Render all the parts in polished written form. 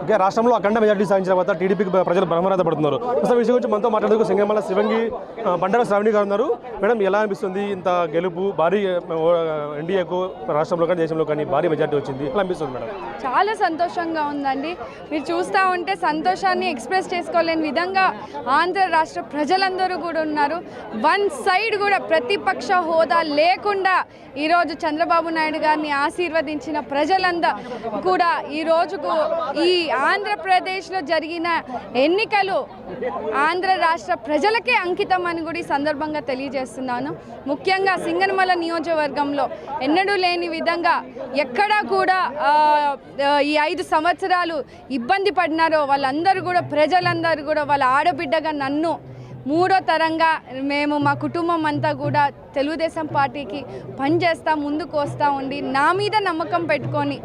Okay, రాష్ట్రంలో అఖండ majority సాధించిన తర్వాత టీడీపీకి ప్రజలు బ్రహ్మరథ పడుతున్నారు. అసలు విషయం గురించి మనతో మాట్లాడేందుకు సింగమల శివంగి బండారు శ్రావణి గారు ఉన్నారు. మేడం, ఎలా అనిపిస్తుంది? ఇంత గెలుపు భారీ ఎన్డీఏకు రాష్ట్రంలో కానీ దేశంలో కానీ భారీ మెజార్టీ వచ్చింది, ఎలా అనిపిస్తుంది మేడం? చాలా సంతోషంగా ఉందండి. మీరు చూస్తూ ఉంటే సంతోషాన్ని ఎక్స్ప్రెస్ చేసుకోలేని విధంగా ఆంధ్ర రాష్ట్ర ప్రజలందరూ కూడా ఉన్నారు. వన్ సైడ్ కూడా ప్రతిపక్ష హోదా లేకుండా ఈరోజు చంద్రబాబు నాయుడు గారిని ఆశీర్వదించిన ప్రజలందరూ కూడా ఈ రోజుకు ఈ ఆంధ్రప్రదేశ్లో జరిగిన ఎన్నికలు ఆంధ్ర రాష్ట్ర ప్రజలకే అంకితం అని కూడా ఈ సందర్భంగా తెలియజేస్తున్నాను. ముఖ్యంగా సింగనమల నియోజకవర్గంలో ఎన్నడూ లేని విధంగా ఎక్కడా కూడా ఈ 5 సంవత్సరాలు ఇబ్బంది పడినారో వాళ్ళందరూ కూడా ప్రజలందరూ కూడా వాళ్ళ ఆడబిడ్డగా నన్ను 3వ తరంగా మేము మా కుటుంబం అంతా కూడా తెలుగుదేశం పార్టీకి పనిచేస్తూ ముందుకు వస్తూ ఉండి నా మీద నమ్మకం పెట్టుకొని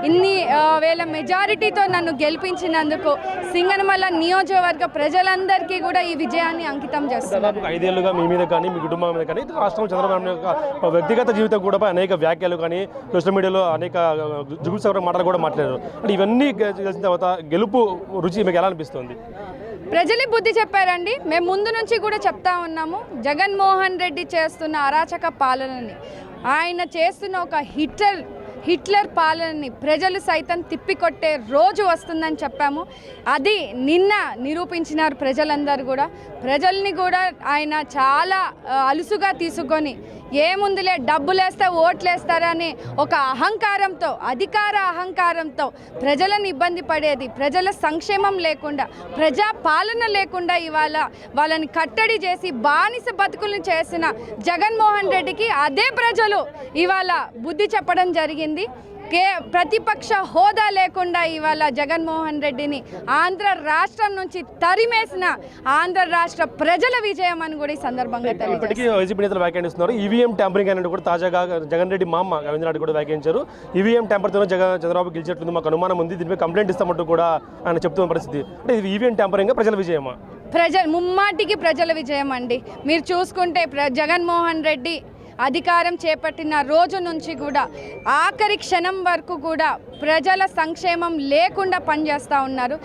ఇన్ని వేల మెజారిటీతో నన్ను గెలిపించినందుకు సింగనమల నియోజకవర్గ ప్రజలందరికీ కూడా ఈ విజయాన్ని అంకితం చేస్తున్నాను. 5 ఏళ్ళుగా మీ మీద కానీ మీ కుటుంబం మీద కానీ రాష్ట్రం చంద్రబాబు యొక్క వ్యక్తిగత జీవితం కూడా అనేక వ్యాఖ్యలు కానీ సోషల్ మీడియాలో అనేక జుగుప్సకర మాటలు కూడా మాట్లాడారు. అంటే ఇవన్నీ చేసిన తర్వాత గెలుపు రుచి మీకు ఎలా అనిపిస్తుంది? ప్రజలే బుద్ధి చెప్పారండి. మేము ముందు నుంచి కూడా చెప్తా ఉన్నాము, జగన్మోహన్ రెడ్డి చేస్తున్న అరాచక పాలనని, ఆయన చేస్తున్న ఒక హిట్లర్ పాలనని ప్రజలు సైతం తిప్పికొట్టే రోజు వస్తుందని చెప్పాము. అది నిన్న నిరూపించినారు ప్రజలందరూ కూడా. ప్రజల్ని కూడా ఆయన చాలా అలుసుగా తీసుకొని ఏముందిలే డబ్బులేస్తే ఓట్లేస్తారని ఒక అహంకారంతో, అధికార అహంకారంతో ప్రజలను ఇబ్బంది పడేది, ప్రజల సంక్షేమం లేకుండా, ప్రజా పాలన లేకుండా ఇవాళ వాళ్ళని కట్టడి చేసి బానిస బతుకులను చేసిన జగన్మోహన్ రెడ్డికి అదే ప్రజలు ఇవాళ బుద్ధి చెప్పడం జరిగింది. ప్రతిపక్ష హోదా లేకుండా ఇవాళ జగన్మోహన్ రెడ్డిని ఆంధ్ర రాష్ట్రం నుంచి తరిమేసిన ఆంధ్ర రాష్ట్ర ప్రజల విజయం అని కూడా ఈ సందర్భంగా వ్యాఖ్యానిస్తున్నారు. ఈవీఎం ట్యాంపరింగ్ అనేది కూడా తాజాగా జగన్ రెడ్డి మామ రవీంద్రనాథ్ కూడా వ్యాఖ్యానించారు. ఈవీఎం ట్యాంపర్తో చంద్రబాబు గెలిచేట్టుంది, మాకు అనుమానం ఉంది, దీనిపై కంప్లైంట్ ఇస్తామంటూ కూడా ఆయన చెప్తున్న పరిస్థితి. అంటే ఇది ఈవీఎం ట్యాంపరింగ్ ప్రజల విజయమా? ముమ్మాటికి ప్రజల విజయం అండి. మీరు చూసుకుంటే జగన్మోహన్ రెడ్డి అధికారం చేపట్టిన రోజు నుంచి కూడా ఆఖరి క్షణం వరకు కూడా ప్రజల సంక్షేమం లేకుండా పనిచేస్తూ ఉన్నారు.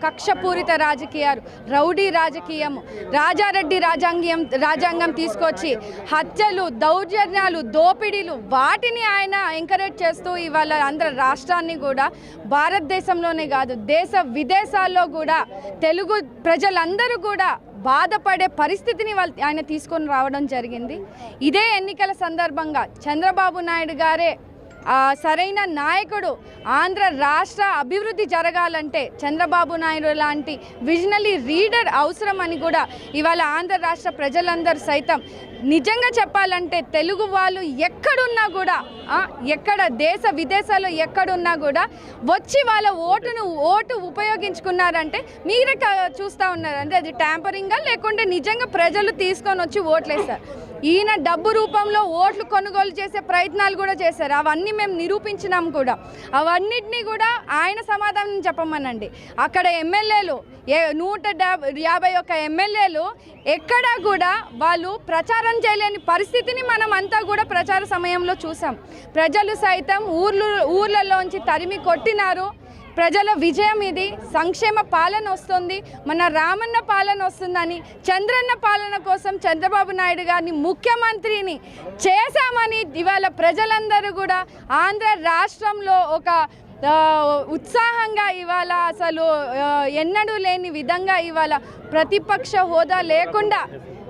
కక్షపూరిత రాజకీయాలు, రౌడీ రాజకీయము, రాజారెడ్డి రాజ్యాంగం తీసుకొచ్చి హత్యలు, దౌర్జన్యాలు, దోపిడీలు వాటిని ఆయన ఎంకరేజ్ చేస్తూ ఇవాళ ఆంధ్ర రాష్ట్రాన్ని కూడా భారతదేశంలోనే కాదు దేశ విదేశాల్లో కూడా తెలుగు ప్రజలందరూ కూడా బాధపడే పరిస్థితిని ఆయన తీసుకొని రావడం జరిగింది. ఇదే ఎన్నికల సందర్భంగా చంద్రబాబు నాయుడు గారే సరైన నాయకుడు, ఆంధ్ర రాష్ట్ర అభివృద్ధి జరగాలంటే చంద్రబాబు నాయుడు లాంటి విజనరీ లీడర్ అవసరం అని కూడా ఇవాళ ఆంధ్ర రాష్ట్ర ప్రజలందరూ సైతం నిజంగా చెప్పాలంటే తెలుగు వాళ్ళు ఎక్కడున్నా కూడా, ఎక్కడ దేశ విదేశాల్లో ఎక్కడున్నా కూడా వచ్చి వాళ్ళ ఓటు ఉపయోగించుకున్నారంటే మీరే చూస్తూ ఉన్నారు. అంటే అది ట్యాంపరింగా లేకుంటే నిజంగా ప్రజలు తీసుకొని వచ్చి ఓట్లేస్తారు. ఈయన డబ్బు రూపంలో ఓట్లు కొనుగోలు చేసే ప్రయత్నాలు కూడా చేశారు. అవన్నీ మేము నిరూపించినాం కూడా. అవన్నిటినీ కూడా ఆయన సమాధానం చెప్పమనండి. అక్కడ ఎమ్మెల్యేలు 151 ఎమ్మెల్యేలు ఎక్కడా కూడా వాళ్ళు ప్రచారం చేయలేని పరిస్థితిని మనం అంతా కూడా ప్రచార సమయంలో చూసాం. ప్రజలు సైతం ఊర్లలోంచి తరిమి కొట్టినారు. ప్రజల విజయం ఇది. సంక్షేమ పాలన వస్తుంది, మన రామన్న పాలన వస్తుందని, చంద్రన్న పాలన కోసం చంద్రబాబు నాయుడు గారిని ముఖ్యమంత్రిని చేశామని ఇవాళ ప్రజలందరూ కూడా ఆంధ్ర రాష్ట్రంలో ఒక ఉత్సాహంగా ఇవాళ అసలు ఎన్నడూ లేని విధంగా ఇవాళ ప్రతిపక్ష హోదా లేకుండా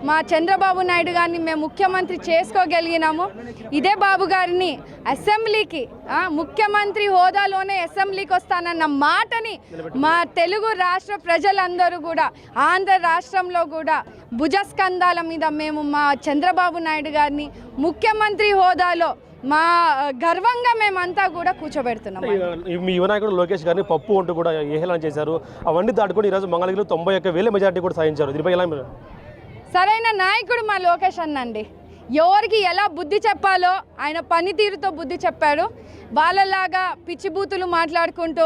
మా చంద్రబాబు నాయుడు గారిని మేము ముఖ్యమంత్రి చేసుకోగలిగినాము. ఇదే బాబు గారిని అసెంబ్లీకి ముఖ్యమంత్రి హోదాలోనే అసెంబ్లీకి వస్తానన్న మాటని మా తెలుగు రాష్ట్ర ప్రజలందరూ కూడా ఆంధ్ర రాష్ట్రంలో కూడా భుజస్కంధాల మీద మేము మా చంద్రబాబు నాయుడు గారిని ముఖ్యమంత్రి హోదాలో మా గర్వంగా మేమంతా కూడా కూర్చోబెడుతున్నాం. మీ యువనాయకుడు లోకేష్ గారిని పప్పు అంటూ కూడా ఏహేళన చేశారు. అవన్నీ దాటుకొని ఈరోజు మంగళగిరిలో 91,000 మెజార్టీ కూడా సాధించారు. దీనిపై ఎలా? సరైన నాయకుడు మా లోకేష్ అన్నండి. ఎవరికి ఎలా బుద్ధి చెప్పాలో ఆయన పనితీరుతో బుద్ధి చెప్పాడు. వాళ్ళలాగా పిచ్చిబూతులు మాట్లాడుకుంటూ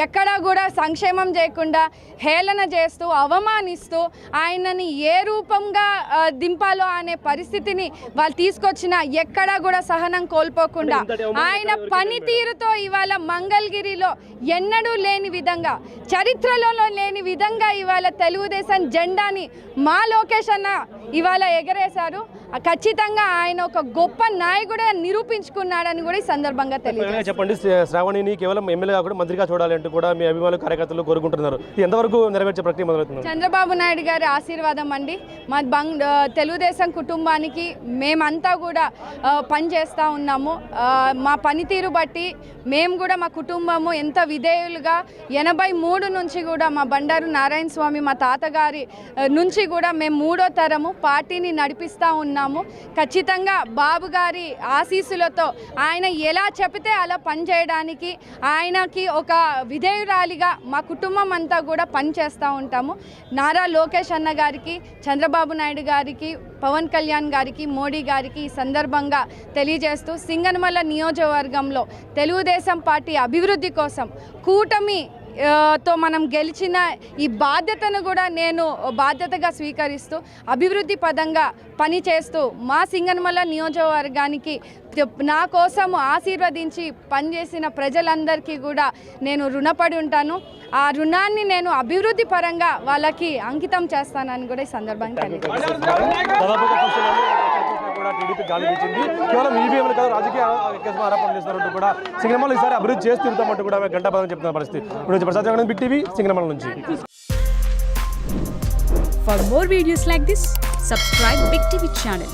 ఎక్కడా కూడా సంక్షేమం చేయకుండా హేళన చేస్తూ అవమానిస్తూ ఆయనని ఏ రూపంగా దింపాలో అనే పరిస్థితిని వాళ్ళు తీసుకొచ్చిన ఎక్కడా కూడా సహనం కోల్పోకుండా ఆయన పనితీరుతో ఇవాళ మంగళగిరిలో ఎన్నడూ లేని విధంగా చరిత్రలో లేని విధంగా ఇవాళ తెలుగుదేశం జెండాని మా లోకేష్ అన్న ఇవాళ ఎగరేశారు. ఖచ్చితంగా ఆయన ఒక గొప్ప నాయకుడే నిరూపించుకున్నాడని కూడా ఈ సందర్భంగా తెలియదు. చెప్పండి, శ్రావణిని కేవలం ఎమ్మెల్యే కాకుండా మంత్రిగా చూడాలి అంటూ కూడా మీ అభిమానులు కార్యకర్తలు కోరుకుంటున్నారు. ఎంతవరకు నెరవేర్చే ప్రక్రియ మొదలవుతుంది? చంద్రబాబు నాయుడు గారి ఆశీర్వాదం అండి. మా తెలుగుదేశం కుటుంబానికి మేమంతా కూడా పనిచేస్తూ ఉన్నాము. మా పనితీరు బట్టి మేము కూడా మా కుటుంబము ఎంత విధేయులుగా 83 నుంచి కూడా మా బండారు నారాయణ స్వామి మా తాతగారి నుంచి కూడా మేము 3వ తరము పార్టీని నడిపిస్తూ ఉన్నాము. ఖచ్చితంగా బాబు గారి ఆశీస్సులతో ఆయన ఎలా చెబితే అలా పనిచేయడానికి ఆయనకి ఒక విధేయురాలిగా మా కుటుంబం అంతా కూడా పనిచేస్తూ ఉంటాము. నారా లోకేష్ అన్న గారికి, చంద్రబాబు నాయుడు గారికి, పవన్ కళ్యాణ్ గారికి, మోడీ గారికి ఈ సందర్భంగా తెలియజేస్తూ సింగనమల నియోజకవర్గంలో తెలుగుదేశం పార్టీ అభివృద్ధి కోసం కూటమి తో మనం గెలిచిన ఈ బాధ్యతను కూడా నేను బాధ్యతగా స్వీకరిస్తూ అభివృద్ధి పదంగా పనిచేస్తూ మా సింగనమల నియోజకవర్గానికి నా కోసం ఆశీర్వదించి పనిచేసిన ప్రజలందరికీ కూడా నేను రుణపడి ఉంటాను. ఆ రుణాన్ని నేను అభివృద్ధి పరంగా వాళ్ళకి అంకితం చేస్తానని కూడా ఈ సందర్భంగా టీడీపీ గాలి వీచింది. కేవలం ఈవీఎంలు కాదు, రాజకీయ ఆరోపణలు చేస్తున్నట్టు కూడా సింగనమల ఈసారి అభివృద్ధి చేసి తిరుగుతామంటూ కూడా గంటాపదం చెప్తున్న పరిస్థితి. ఇప్పుడు ప్రసాద్ బిగ్ టీవీ సింగనమల నుంచి. For more videos like this, subscribe Big TV channel.